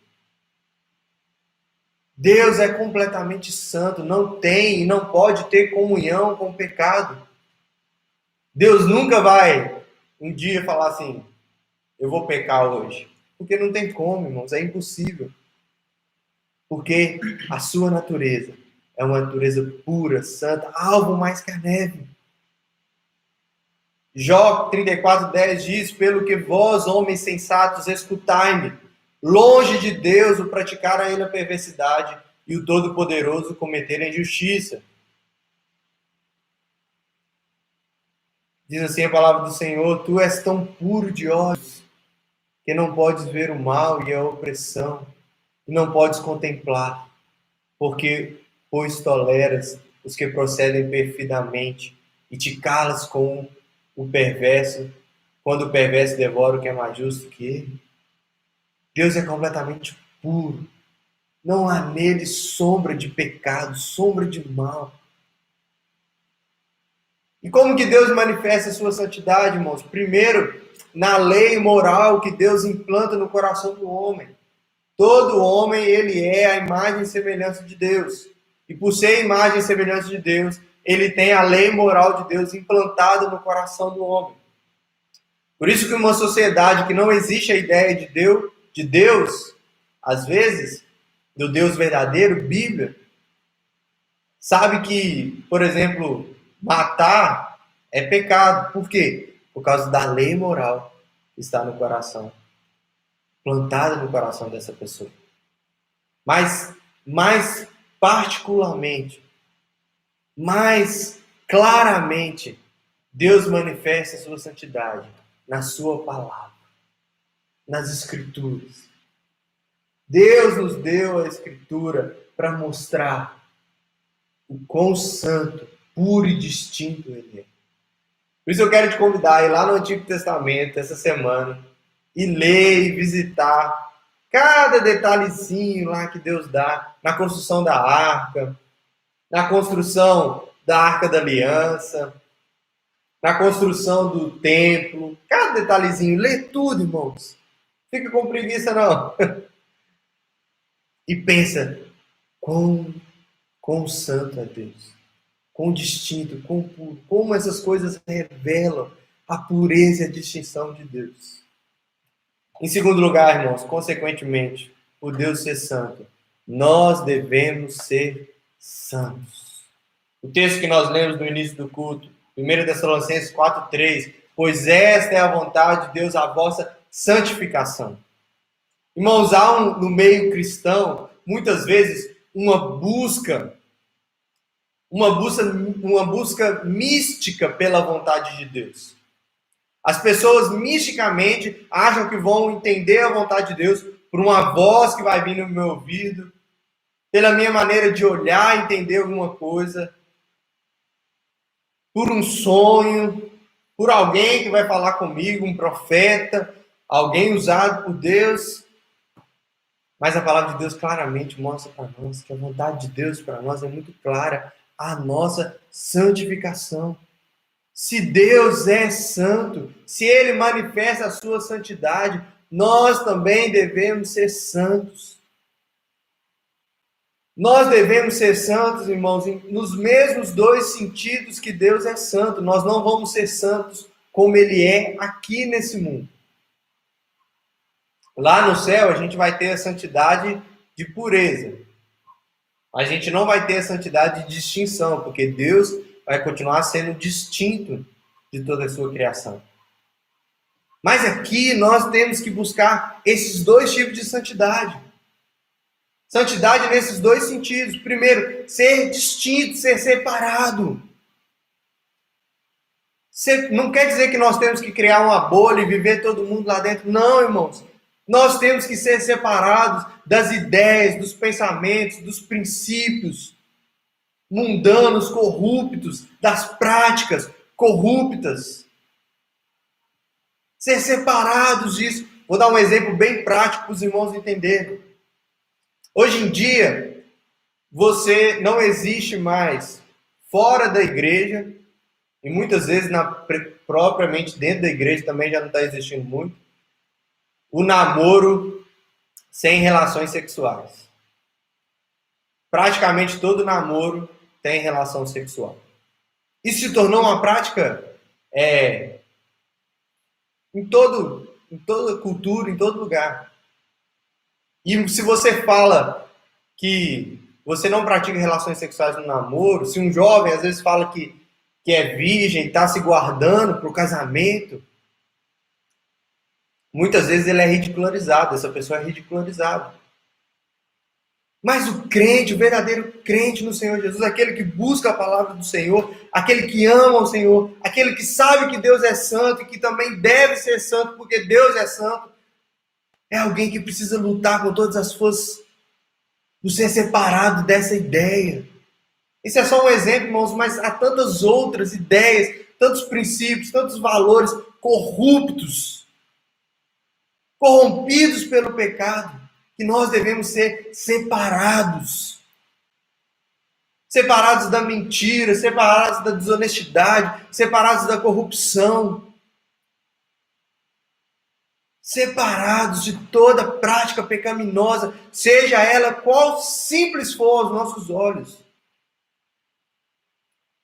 Deus é completamente santo, não tem e não pode ter comunhão com o pecado. Deus nunca vai um dia falar assim: eu vou pecar hoje. Porque não tem como, irmãos, é impossível. Porque a sua natureza é uma natureza pura, santa, algo mais que a neve. Jó 34,10 diz: pelo que vós, homens sensatos, escutai-me. Longe de Deus o praticar ainda a perversidade e o Todo-Poderoso cometer a injustiça. Diz assim a palavra do Senhor: tu és tão puro de olhos que não podes ver o mal e a opressão, e não podes contemplar, pois toleras os que procedem perfidamente e te calas com o perverso, quando o perverso devora o que é mais justo que ele. Deus é completamente puro. Não há nele sombra de pecado, sombra de mal. E como que Deus manifesta a sua santidade, irmãos? Primeiro, na lei moral que Deus implanta no coração do homem. Todo homem, ele é a imagem e semelhança de Deus. E por ser a imagem e semelhança de Deus, ele tem a lei moral de Deus implantada no coração do homem. Por isso que uma sociedade que não existe a ideia de Deus, às vezes, do Deus verdadeiro, Bíblia, sabe que, por exemplo, matar é pecado. Por quê? Por causa da lei moral que está no coração, plantada no coração dessa pessoa. Mas, mais particularmente, mais claramente, Deus manifesta a sua santidade na sua palavra, nas Escrituras. Deus nos deu a Escritura para mostrar o quão santo, puro e distinto Ele é. Por isso eu quero te convidar a ir lá no Antigo Testamento essa semana e ler e visitar cada detalhezinho lá que Deus dá na construção da arca, na construção da Arca da Aliança, na construção do templo, cada detalhezinho, lê tudo, irmãos. Fica com preguiça, não. E pensa, quão santo é Deus, quão distinto, quão puro, como essas coisas revelam a pureza e a distinção de Deus. Em segundo lugar, irmãos, consequentemente, por Deus ser santo, nós devemos ser santos. O texto que nós lemos no início do culto, 1 Tessalonicenses 4:3, pois esta é a vontade de Deus, a vossa santificação. Irmãos, há no meio cristão, muitas vezes, uma busca mística pela vontade de Deus. As pessoas misticamente acham que vão entender a vontade de Deus por uma voz que vai vir no meu ouvido, pela minha maneira de olhar e entender alguma coisa, por um sonho, por alguém que vai falar comigo, um profeta, alguém usado por Deus. Mas a palavra de Deus claramente mostra para nós que a vontade de Deus para nós é muito clara, a nossa santificação. Se Deus é santo, se Ele manifesta a sua santidade, nós também devemos ser santos. Nós devemos ser santos, irmãos, nos mesmos dois sentidos que Deus é santo. Nós não vamos ser santos como Ele é aqui nesse mundo. Lá no céu a gente vai ter a santidade de pureza. A gente não vai ter a santidade de distinção, porque Deus vai continuar sendo distinto de toda a sua criação. Mas aqui nós temos que buscar esses dois tipos de santidade. Santidade nesses dois sentidos. Primeiro, ser distinto, ser separado. Não quer dizer que nós temos que criar uma bolha e viver todo mundo lá dentro. Não, irmãos. Nós temos que ser separados das ideias, dos pensamentos, dos princípios mundanos, corruptos, das práticas corruptas. Ser separados disso. Vou dar um exemplo bem prático para os irmãos entenderem. Hoje em dia, você não existe mais fora da igreja, e muitas vezes propriamente dentro da igreja também já não está existindo muito, o namoro sem relações sexuais. Praticamente todo namoro tem relação sexual. Isso se tornou uma prática em toda cultura, em todo lugar. E se você fala que você não pratica relações sexuais no namoro, se um jovem às vezes fala que é virgem, está se guardando para o casamento, muitas vezes ele é ridicularizado, essa pessoa é ridicularizada. Mas o crente, o verdadeiro crente no Senhor Jesus, aquele que busca a palavra do Senhor, aquele que ama o Senhor, aquele que sabe que Deus é santo e que também deve ser santo porque Deus é santo, é alguém que precisa lutar com todas as forças por ser separado dessa ideia. Isso é só um exemplo, irmãos, mas há tantas outras ideias, tantos princípios, tantos valores corruptos, corrompidos pelo pecado, que nós devemos ser separados. Separados da mentira, separados da desonestidade, separados da corrupção. Separados de toda prática pecaminosa, seja ela qual simples for aos nossos olhos.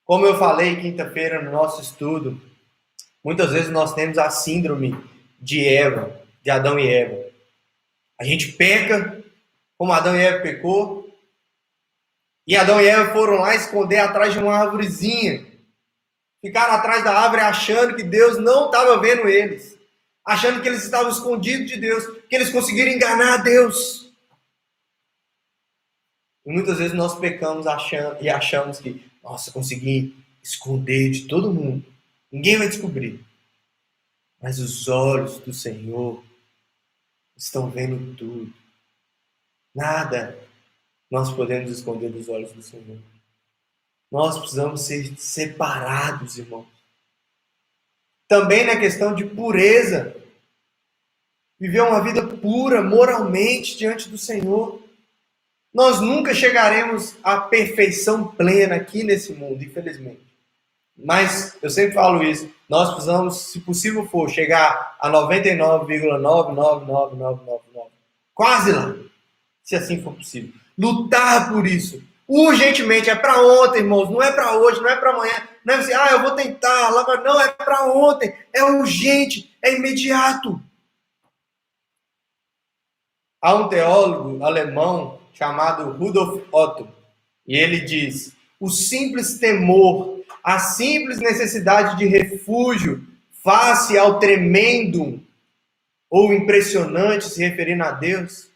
Como eu falei quinta-feira no nosso estudo, muitas vezes nós temos a síndrome de Eva, de Adão e Eva. A gente peca, como Adão e Eva pecou, e Adão e Eva foram lá esconder atrás de uma árvorezinha. Ficaram atrás da árvore achando que Deus não estava vendo eles. Achando que eles estavam escondidos de Deus, que eles conseguiram enganar a Deus. E muitas vezes nós pecamos achamos que, nossa, consegui esconder de todo mundo. Ninguém vai descobrir. Mas os olhos do Senhor estão vendo tudo. Nada nós podemos esconder dos olhos do Senhor. Nós precisamos ser separados, irmãos. Também na questão de pureza. Viver uma vida pura, moralmente, diante do Senhor. Nós nunca chegaremos à perfeição plena aqui nesse mundo, infelizmente. Mas eu sempre falo isso, nós precisamos, se possível for, chegar a 99,999999, quase lá, se assim for possível. Lutar por isso, urgentemente, é para ontem, irmãos, não é para hoje, não é para amanhã, não é assim, eu vou tentar, não, é para ontem, é urgente, é imediato. Há um teólogo alemão chamado Rudolf Otto, e ele diz: o simples temor, a simples necessidade de refúgio face ao tremendo ou impressionante, se referindo a Deus,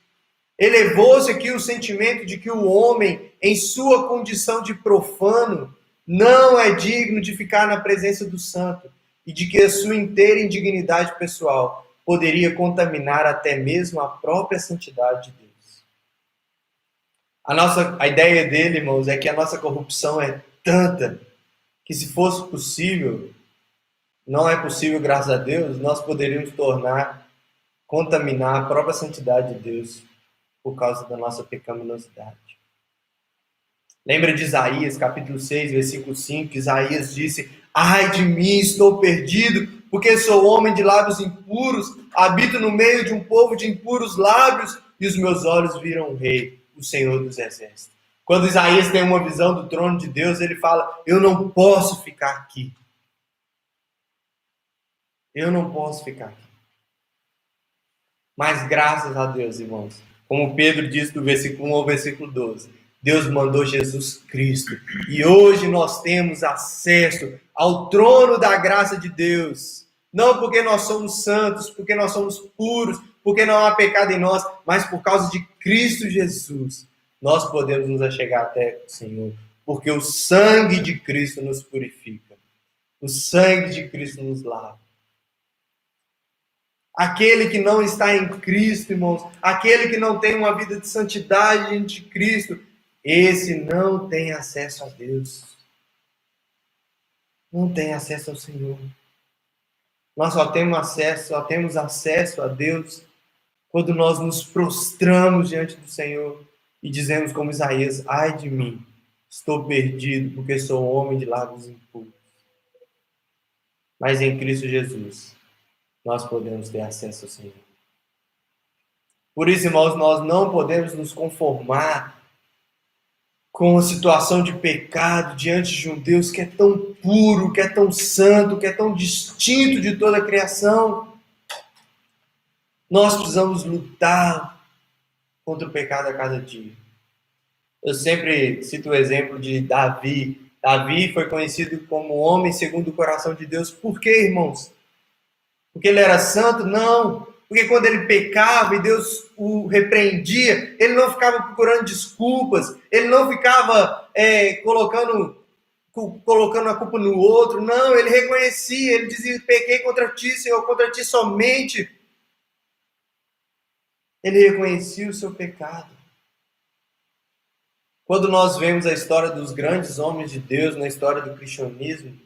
elevou-se aqui o sentimento de que o homem, em sua condição de profano, não é digno de ficar na presença do santo e de que a sua inteira indignidade pessoal poderia contaminar até mesmo a própria santidade de Deus. A ideia dele, irmãos, é que a nossa corrupção é tanta que, se fosse possível, não é possível, graças a Deus, nós poderíamos contaminar a própria santidade de Deus por causa da nossa pecaminosidade. Lembra de Isaías, capítulo 6, versículo 5, que Isaías disse: ai de mim, estou perdido, porque sou homem de lábios impuros, habito no meio de um povo de impuros lábios, e os meus olhos viram o Rei, o Senhor dos Exércitos. Quando Isaías tem uma visão do trono de Deus, ele fala: eu não posso ficar aqui. Eu não posso ficar aqui. Mas graças a Deus, irmãos, como Pedro diz do versículo 1 ao versículo 12, Deus mandou Jesus Cristo. E hoje nós temos acesso ao trono da graça de Deus. Não porque nós somos santos, porque nós somos puros, porque não há pecado em nós, mas por causa de Cristo Jesus. Nós podemos nos achegar até o Senhor, porque o sangue de Cristo nos purifica. O sangue de Cristo nos lava. Aquele que não está em Cristo, irmãos, aquele que não tem uma vida de santidade diante de Cristo, esse não tem acesso a Deus. Não tem acesso ao Senhor. Nós só temos acesso a Deus quando nós nos prostramos diante do Senhor e dizemos como Isaías: ai de mim, estou perdido porque sou um homem de lábios impuros. Mas em Cristo Jesus, nós podemos ter acesso ao Senhor. Por isso, irmãos, nós não podemos nos conformar com a situação de pecado diante de um Deus que é tão puro, que é tão santo, que é tão distinto de toda a criação. Nós precisamos lutar contra o pecado a cada dia. Eu sempre cito o exemplo de Davi. Davi foi conhecido como homem segundo o coração de Deus. Por quê, irmãos? Porque ele era santo? Não. Porque quando ele pecava e Deus o repreendia, ele não ficava procurando desculpas, ele não ficava colocando a culpa no outro. Não, ele reconhecia, ele dizia: pequei contra ti, Senhor, contra ti somente. Ele reconhecia o seu pecado. Quando nós vemos a história dos grandes homens de Deus na história do cristianismo,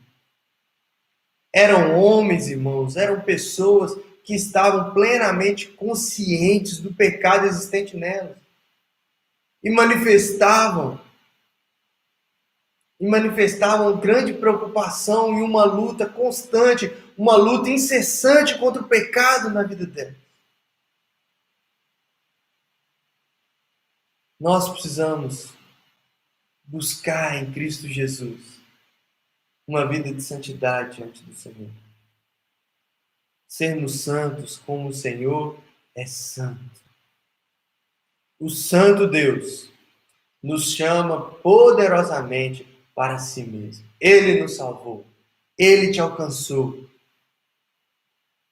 eram homens, irmãos, eram pessoas que estavam plenamente conscientes do pecado existente nelas. E manifestavam grande preocupação e uma luta constante, uma luta incessante contra o pecado na vida delas. Nós precisamos buscar em Cristo Jesus uma vida de santidade diante do Senhor. Sermos santos como o Senhor é santo. O Santo Deus nos chama poderosamente para si mesmo. Ele nos salvou. Ele te alcançou.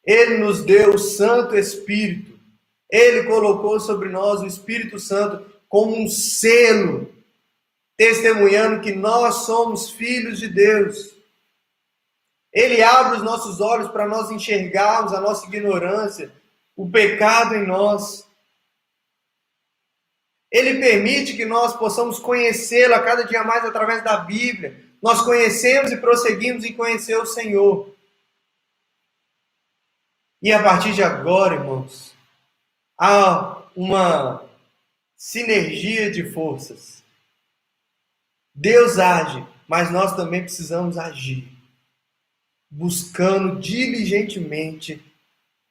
Ele nos deu o Santo Espírito. Ele colocou sobre nós o Espírito Santo como um selo, testemunhando que nós somos filhos de Deus. Ele abre os nossos olhos para nós enxergarmos a nossa ignorância, o pecado em nós. Ele permite que nós possamos conhecê-lo a cada dia mais através da Bíblia. Nós conhecemos e prosseguimos em conhecer o Senhor. E a partir de agora, irmãos, há uma sinergia de forças. Deus age, mas nós também precisamos agir, buscando diligentemente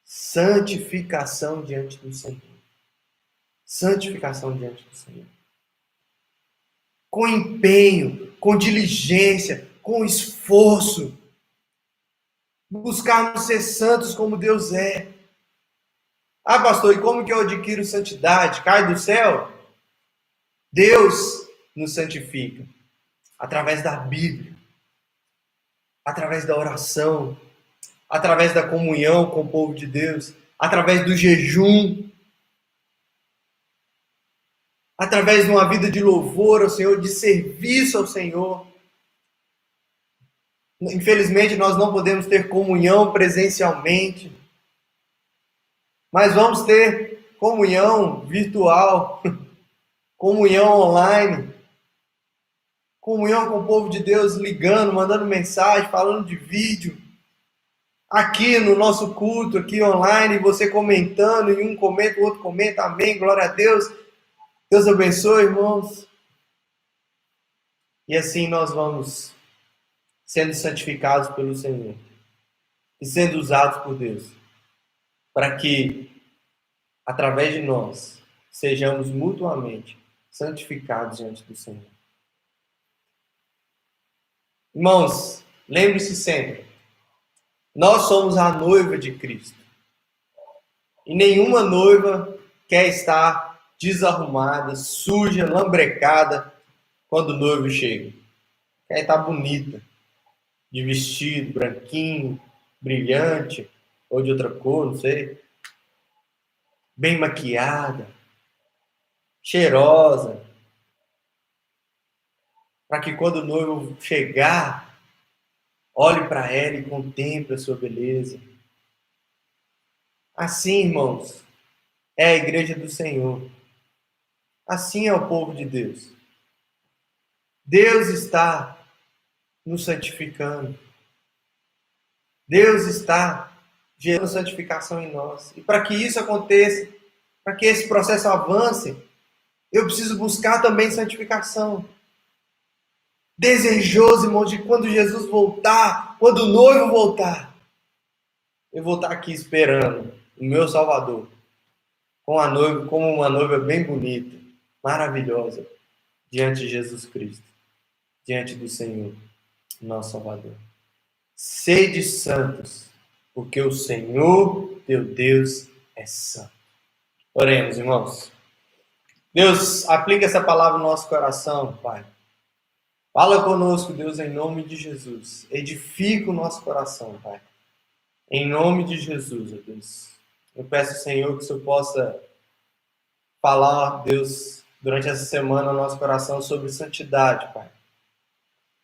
santificação diante do Senhor. Santificação diante do Senhor. Com empenho, com diligência, com esforço. Buscarmos ser santos como Deus é. Ah, pastor, e como que eu adquiro santidade? Cai do céu? Deus nos santifica através da Bíblia, através da oração, através da comunhão com o povo de Deus, através do jejum, através de uma vida de louvor ao Senhor, de serviço ao Senhor. Infelizmente, nós não podemos ter comunhão presencialmente, mas vamos ter comunhão virtual, comunhão online, comunhão com o povo de Deus, ligando, mandando mensagem, falando de vídeo, aqui no nosso culto, aqui online, você comentando, e um comenta, o outro comenta, amém, glória a Deus. Deus abençoe, irmãos. E assim nós vamos sendo santificados pelo Senhor e sendo usados por Deus, para que, através de nós, sejamos mutuamente santificados diante do Senhor. Irmãos, lembre-se sempre, nós somos a noiva de Cristo. E nenhuma noiva quer estar desarrumada, suja, lambrecada quando o noivo chega. Quer estar bonita, de vestido branquinho, brilhante, ou de outra cor, não sei. Bem maquiada, cheirosa. Para que quando o noivo chegar, olhe para ela e contemple a sua beleza. Assim, irmãos, é a igreja do Senhor. Assim é o povo de Deus. Deus está nos santificando. Deus está gerando santificação em nós. E para que isso aconteça, para que esse processo avance, eu preciso buscar também santificação. Desejoso, irmão, de quando Jesus voltar, quando o noivo voltar, eu vou estar aqui esperando o meu Salvador, com a noiva, como uma noiva bem bonita, maravilhosa, diante de Jesus Cristo, diante do Senhor, nosso Salvador. Sede santos, porque o Senhor, teu Deus, é santo. Oremos, irmãos. Deus, aplica essa palavra no nosso coração, Pai. Fala conosco, Deus, em nome de Jesus. Edifica o nosso coração, Pai. Em nome de Jesus, ó Deus. Eu peço, Senhor, que o Senhor possa falar, Deus, durante essa semana no nosso coração sobre santidade, Pai.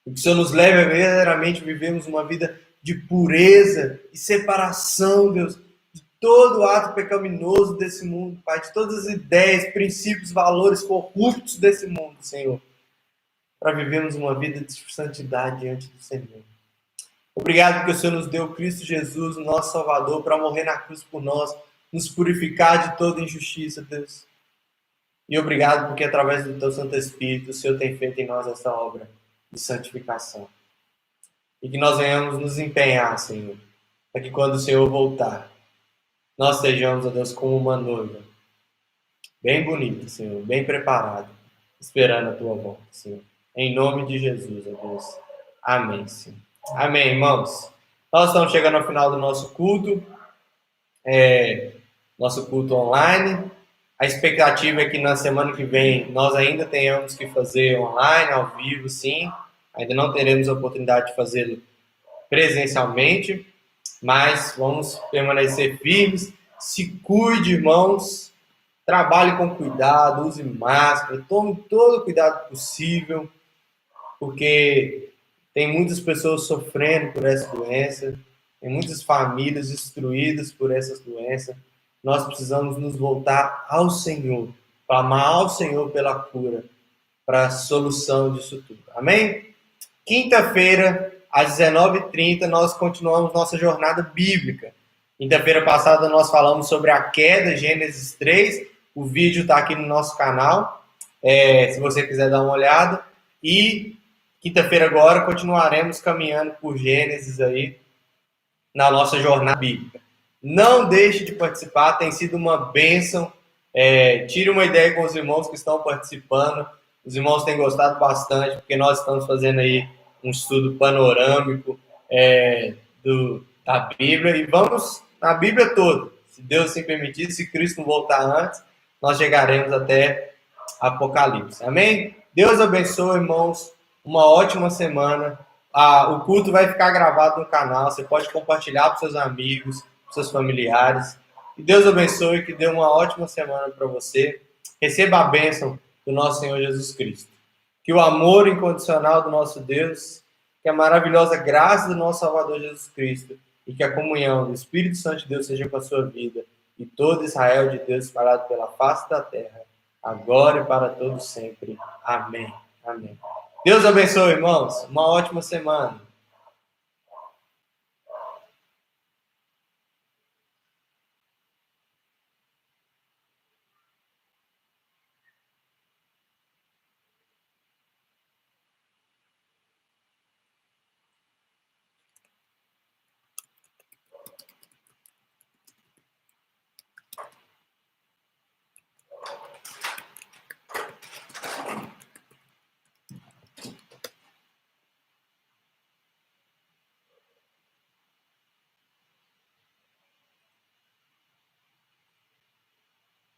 Que o Senhor nos leve a verdadeiramente vivermos uma vida de pureza e separação, Deus, de todo ato pecaminoso desse mundo, Pai, de todas as ideias, princípios, valores corruptos desse mundo, Senhor, para vivermos uma vida de santidade diante do Senhor. Obrigado porque o Senhor nos deu Cristo Jesus, o nosso Salvador, para morrer na cruz por nós, nos purificar de toda injustiça, Deus. E obrigado porque através do Teu Santo Espírito, o Senhor tem feito em nós essa obra de santificação. E que nós venhamos nos empenhar, Senhor, para que quando o Senhor voltar, nós sejamos, ó Deus, como uma noiva, bem bonita, Senhor, bem preparada, esperando a Tua volta, Senhor. Em nome de Jesus, ó Deus. Amém, Senhor. Amém, irmãos. Nós estamos chegando ao final do nosso culto, nosso culto online. A expectativa é que na semana que vem nós ainda tenhamos que fazer online, ao vivo, sim. Ainda não teremos a oportunidade de fazê-lo presencialmente, mas vamos permanecer firmes. Se cuide, irmãos. Trabalhe com cuidado, use máscara, tome todo o cuidado possível, porque tem muitas pessoas sofrendo por essa doença, tem muitas famílias destruídas por essas doenças. Nós precisamos nos voltar ao Senhor, clamar ao Senhor pela cura, para a solução disso tudo. Amém? Quinta-feira, às 19h30, nós continuamos nossa jornada bíblica. Quinta-feira passada nós falamos sobre a queda, Gênesis 3, O vídeo está aqui no nosso canal, se você quiser dar uma olhada. E quinta-feira agora continuaremos caminhando por Gênesis aí na nossa jornada bíblica. Não deixe de participar, tem sido uma bênção. Tire uma ideia com os irmãos que estão participando. Os irmãos têm gostado bastante, porque nós estamos fazendo aí um estudo panorâmico da Bíblia. E vamos na Bíblia toda. Se Deus se permitir, se Cristo não voltar antes, nós chegaremos até Apocalipse. Amém? Deus abençoe, irmãos. Uma ótima semana. O culto vai ficar gravado no canal. Você pode compartilhar para seus amigos, para seus familiares. Que Deus abençoe, que dê uma ótima semana para você. Receba a bênção do nosso Senhor Jesus Cristo. Que o amor incondicional do nosso Deus, que a maravilhosa graça do nosso Salvador Jesus Cristo e que a comunhão do Espírito Santo de Deus seja com a sua vida e todo Israel de Deus espalhado pela face da terra, agora e para todos sempre. Amém. Amém. Deus abençoe, irmãos. Uma ótima semana.